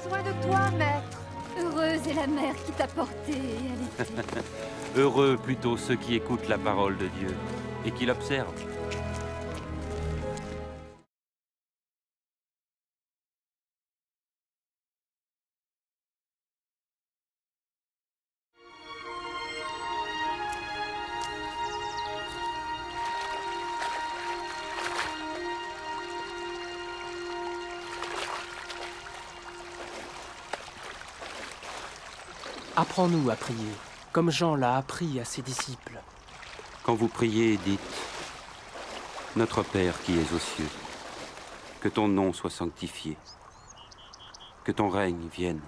soin de toi, maître. Heureuse est la mère qui t'a porté et allaité. Heureux plutôt ceux qui écoutent la parole de Dieu et qui l'observent. Apprends-nous à prier, comme Jean l'a appris à ses disciples. Quand vous priez, dites « Notre Père qui es aux cieux, que ton nom soit sanctifié, que ton règne vienne,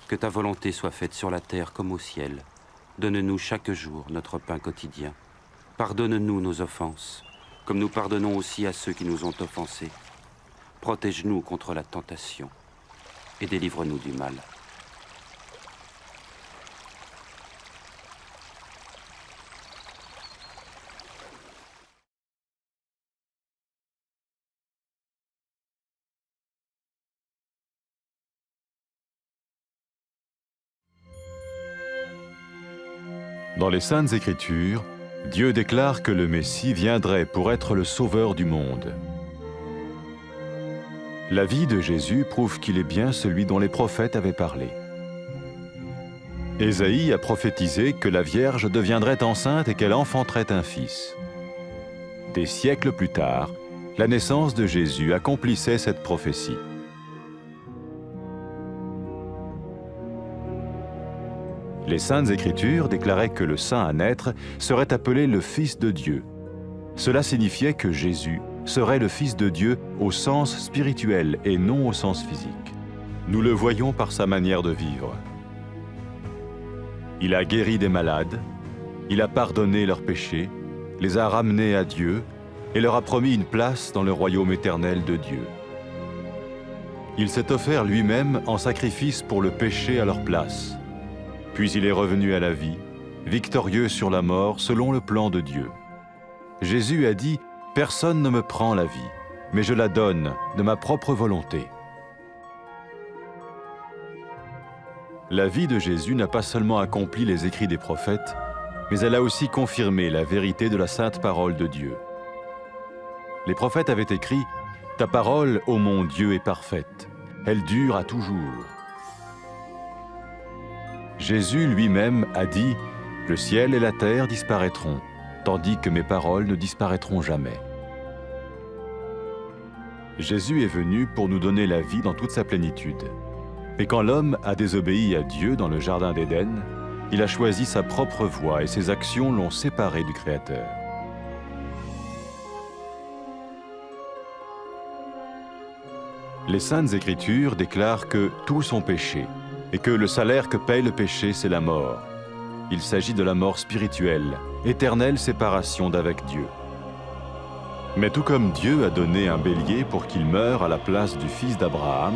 que ta volonté soit faite sur la terre comme au ciel. Donne-nous chaque jour notre pain quotidien. Pardonne-nous nos offenses, comme nous pardonnons aussi à ceux qui nous ont offensés. Protège-nous contre la tentation et délivre-nous du mal. » Dans les Saintes Écritures, Dieu déclare que le Messie viendrait pour être le sauveur du monde. La vie de Jésus prouve qu'il est bien celui dont les prophètes avaient parlé. Ésaïe a prophétisé que la Vierge deviendrait enceinte et qu'elle enfanterait un fils. Des siècles plus tard, la naissance de Jésus accomplissait cette prophétie. Les Saintes Écritures déclaraient que le saint à naître serait appelé le Fils de Dieu. Cela signifiait que Jésus serait le Fils de Dieu au sens spirituel et non au sens physique. Nous le voyons par sa manière de vivre. Il a guéri des malades, il a pardonné leurs péchés, les a ramenés à Dieu et leur a promis une place dans le royaume éternel de Dieu. Il s'est offert lui-même en sacrifice pour le péché à leur place. Puis il est revenu à la vie, victorieux sur la mort selon le plan de Dieu. Jésus a dit « Personne ne me prend la vie, mais je la donne de ma propre volonté. » La vie de Jésus n'a pas seulement accompli les écrits des prophètes, mais elle a aussi confirmé la vérité de la sainte parole de Dieu. Les prophètes avaient écrit « Ta parole, ô mon Dieu, est parfaite, elle dure à toujours. » Jésus lui-même a dit « Le ciel et la terre disparaîtront, tandis que mes paroles ne disparaîtront jamais. » Jésus est venu pour nous donner la vie dans toute sa plénitude. Et quand l'homme a désobéi à Dieu dans le jardin d'Éden, il a choisi sa propre voie et ses actions l'ont séparé du Créateur. Les Saintes Écritures déclarent que tous sont péchés et que le salaire que paye le péché, c'est la mort. Il s'agit de la mort spirituelle, éternelle séparation d'avec Dieu. Mais tout comme Dieu a donné un bélier pour qu'il meure à la place du fils d'Abraham,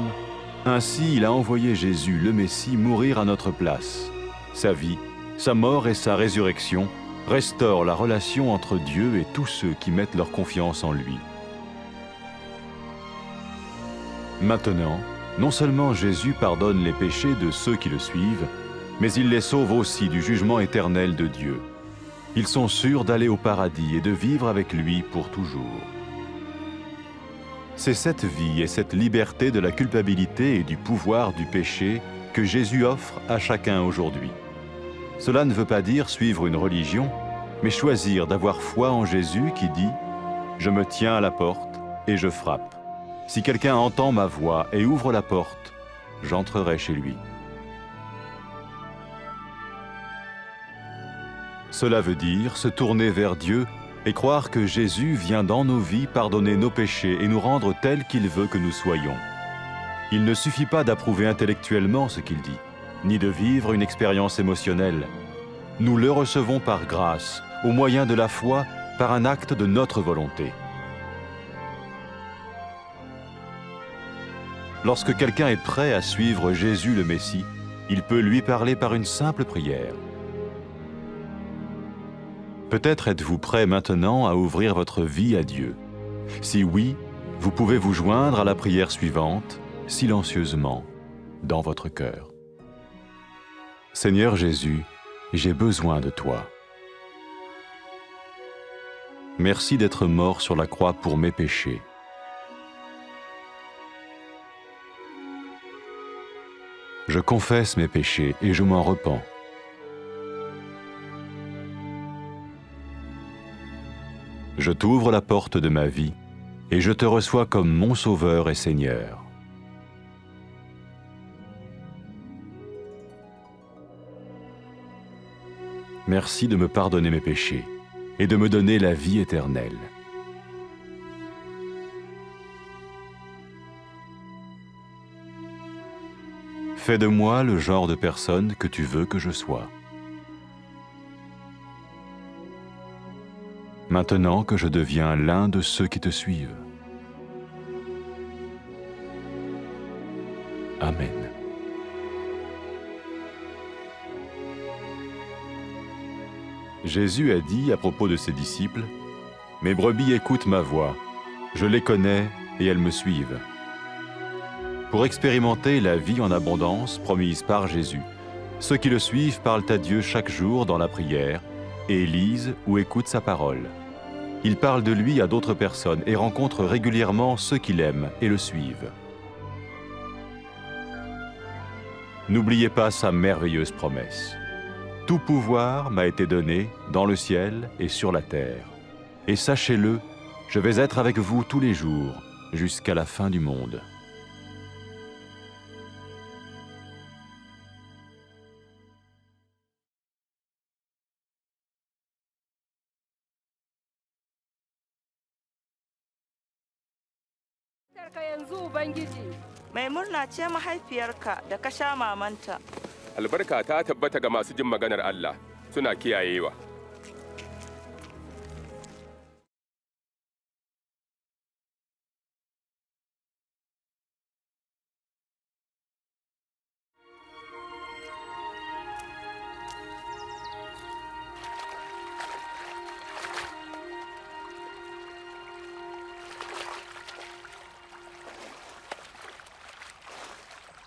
ainsi il a envoyé Jésus, le Messie, mourir à notre place. Sa vie, sa mort et sa résurrection restaurent la relation entre Dieu et tous ceux qui mettent leur confiance en lui. Maintenant, non seulement Jésus pardonne les péchés de ceux qui le suivent, mais il les sauve aussi du jugement éternel de Dieu. Ils sont sûrs d'aller au paradis et de vivre avec lui pour toujours. C'est cette vie et cette liberté de la culpabilité et du pouvoir du péché que Jésus offre à chacun aujourd'hui. Cela ne veut pas dire suivre une religion, mais choisir d'avoir foi en Jésus qui dit « Je me tiens à la porte et je frappe. Si quelqu'un entend ma voix et ouvre la porte, j'entrerai chez lui. » Cela veut dire se tourner vers Dieu et croire que Jésus vient dans nos vies pardonner nos péchés et nous rendre tels qu'il veut que nous soyons. Il ne suffit pas d'approuver intellectuellement ce qu'il dit, ni de vivre une expérience émotionnelle. Nous le recevons par grâce, au moyen de la foi, par un acte de notre volonté. Lorsque quelqu'un est prêt à suivre Jésus le Messie, il peut lui parler par une simple prière. Peut-être êtes-vous prêt maintenant à ouvrir votre vie à Dieu. Si oui, vous pouvez vous joindre à la prière suivante, silencieusement. dans votre cœur. Seigneur Jésus, j'ai besoin de toi. Merci d'être mort sur la croix pour mes péchés. Je confesse mes péchés et je m'en repens. Je t'ouvre la porte de ma vie et je te reçois comme mon Sauveur et Seigneur. Merci de me pardonner mes péchés et de me donner la vie éternelle. Fais de moi le genre de personne que tu veux que je sois. Maintenant que je deviens l'un de ceux qui te suivent. Amen. Jésus a dit à propos de ses disciples, « Mes brebis écoutent ma voix, je les connais et elles me suivent. » Pour expérimenter la vie en abondance promise par Jésus, ceux qui le suivent parlent à Dieu chaque jour dans la prière et lisent ou écoutent sa parole. Ils parlent de lui à d'autres personnes et rencontrent régulièrement ceux qui l'aiment et le suivent. N'oubliez pas sa merveilleuse promesse. Tout pouvoir m'a été donné dans le ciel et sur la terre. Et sachez-le, je vais être avec vous tous les jours, jusqu'à la fin du monde. Mai murna ce mahaifiyarka da ka sha mamanta. Albarka ta tabbata ga masu jin maganar Allah, suna kiyayewa.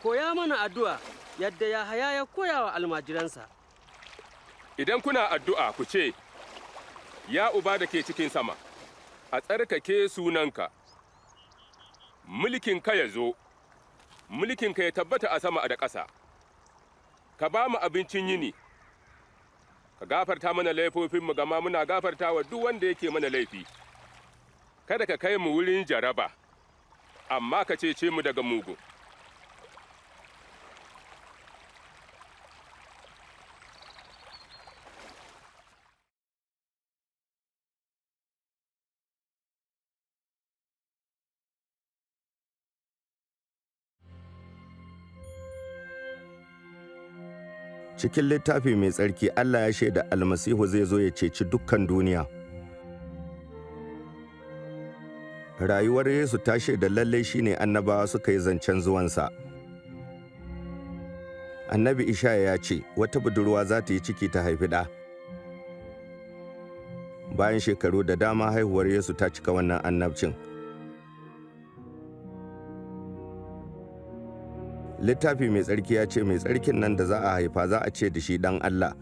Koya mana addu'a yadda Yahaya ya koya wa almajiransa. Idan kuna addu'a ku ce, Ya Uba da ke cikin sama, a tsarkake sunanka, mulkinka ya zo, mulkinka ya tabbata a sama da ƙasa, ka ba mu abincin yini, ka gafarta mana laifofinmu gama muna gafarta wa duk wanda yake mana laifi, kada ka kai mu wurin jaraba, amma ka cece mu daga mugu. Cikin littafi mai tsarki Allah ya shaida almasihu zai zo ya ceci dukkan duniya. Rayuwar Yesu ta shaida lallai shine annabawa suka yi zancen zuwansa. Annabi Ishaya ya ce, wata budurwa za ta yi ciki ta haifi ɗa. Bayan shekaru da dama haihuwar Yesu ta cika wannan annabcin. Littafi mai tsarki ya ce mai tsarkin nan da za a haifa za a ce da shi ɗan Allah.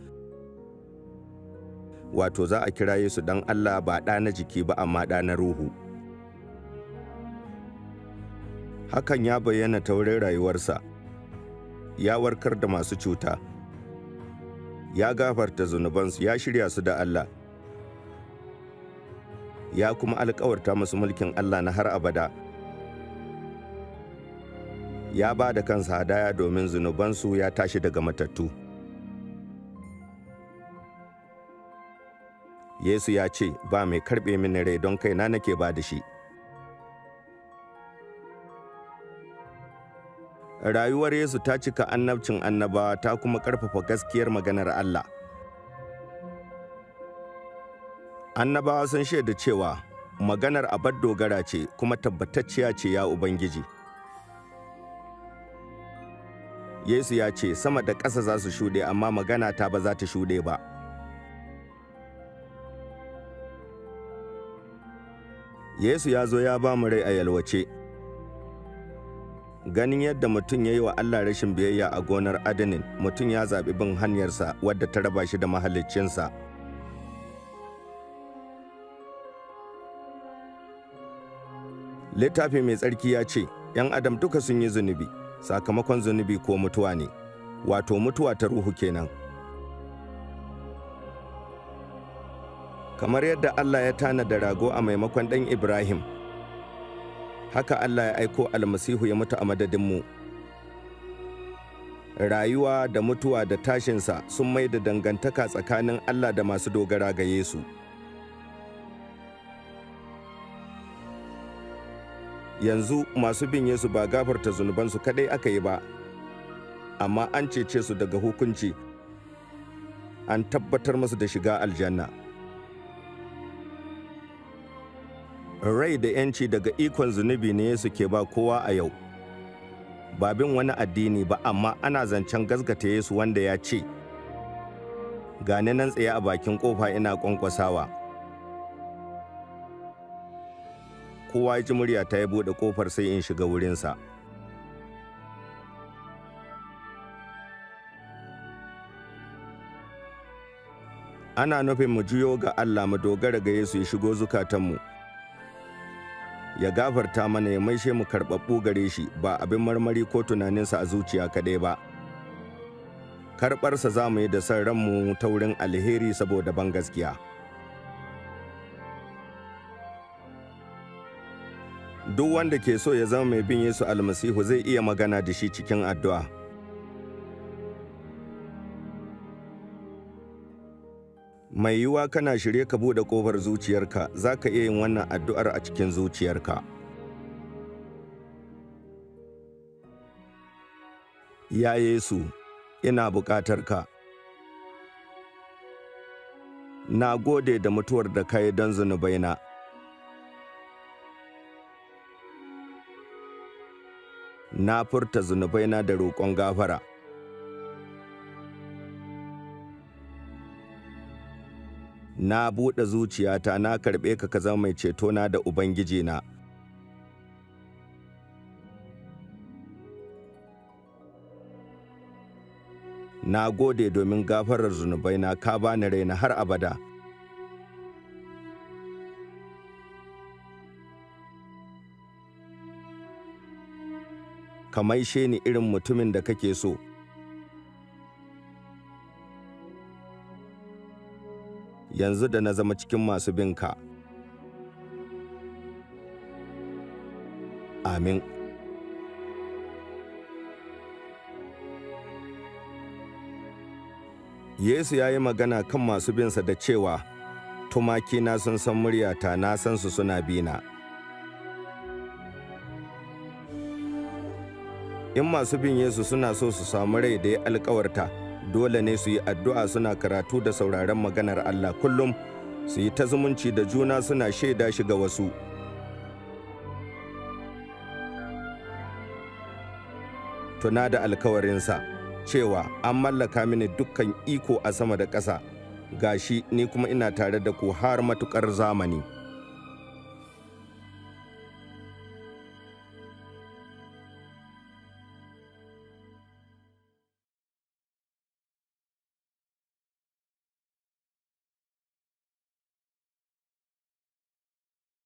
Wato za a kira Yesu ɗan Allah ba ɗa na jiki ba amma ɗa na ruhu. Hakan ya bayyana ta wurin rayuwarsa. Ya warkar da masu cuta. Ya gafarta zunubansu, ya shirya su da Allah. Ya kuma alkawarta musu mulkin Allah na har abada. Ya ba da kansa hadaya domin zunubansu, ya tashi daga matattu. Yesu ya ce, ba mai karɓe mini rai don kaina nake ba da shi. Rayuwar Yesu ta cika annabcin annabawa ta kuma ƙarfafa gaskiyar maganar Allah. Annabawa sun shaida cewa maganar abar dogara ce kuma tabbatacciya ce ya Ubangiji. Yesu ya ce, sama da ƙasa za su shuɗe amma magana ta ba za ta shuɗe ba. Yesu ya zo ya ba mu rai a yalwace. Ganin yadda mutum ya yi wa Allah rashin biyayya a gonar Adanin, mutum ya zaɓi bin hanyarsa wadda ta raba shi da mahaliccinsa. Littafi mai tsarki ya ce, ‘yan Adam duka sun yi zunubi, sakamakon zunubi ko mutuwa ne, wato mutuwa ta ruhu kenan. Kamar yadda Allah ya tanada rago a maimakon ɗan Ibrahim, haka Allah ya aiko almasihu ya mutu a madadinmu. Rayuwa da mutuwa da tashinsa sun mai da dangantaka tsakanin Allah da masu dogara ga Yesu. Yanzu masu bin Yesu ba gafarta zunubansu kadai aka yi ba, amma an cece su daga hukunci, an tabbatar musu da shiga aljanna. Rai da ‘yanci daga ikon zunubi ne Yesu ke ba kowa a yau. Ba bin wani addini ba, amma ana zancen gaskata Yesu wanda ya ce, "Gane nan tsaye a bakin ƙofa ina ƙwanƙwasawa." Kowa ya ji murya ta ya buɗe ƙofar sai in shiga wurinsa. Ana nufin mu juyo ga Allah, mu dogara ga Yesu ya shigo zukatanmu, ya gafarta mana, ya maishe mu karɓaɓɓu gare shi, ba abin marmari ko tunaninsa a zuciya kaɗai ba. Karɓarsa za mu yi da son ranmu ta wurin alheri saboda ban gaskiya. Duk wanda ke so ya zama mai bin Yesu almasihu zai iya magana da shi cikin addu'a. Mai yiwuwa kana shirye ka buɗe ƙofar zuciyarka, za ka iya yin wannan addu'ar a cikin zuciyarka. Ya Yesu, ina buƙatar ka. Na gode da mutuwar da ka yi don zunubaina. Na furta zunubaina da roƙon gafara. Na buɗe zuciyata, na karɓe ka zama mai cetona da Ubangijina. Na gode domin gafarar zunubaina, ka bani raina har abada. Ka maishe ni irin mutumin da kake so. Yanzu da na zama cikin masu binka. Amin. Yesu ya yi magana kan masu binsa da cewa, "Tumakina sun san muryata, na san su suna bina." In masu bin Yesu suna so su samu rai da ya alkawarta, dole ne su yi addu'a, suna karatu da sauraron maganar Allah kullum, su yi ta zumunci da juna, suna shaida shi ga wasu. Tuna da alkawarinsa cewa, "An mallaka mini dukkan iko a sama da ƙasa, gashi ni kuma ina tare da ku har matuƙar zamani."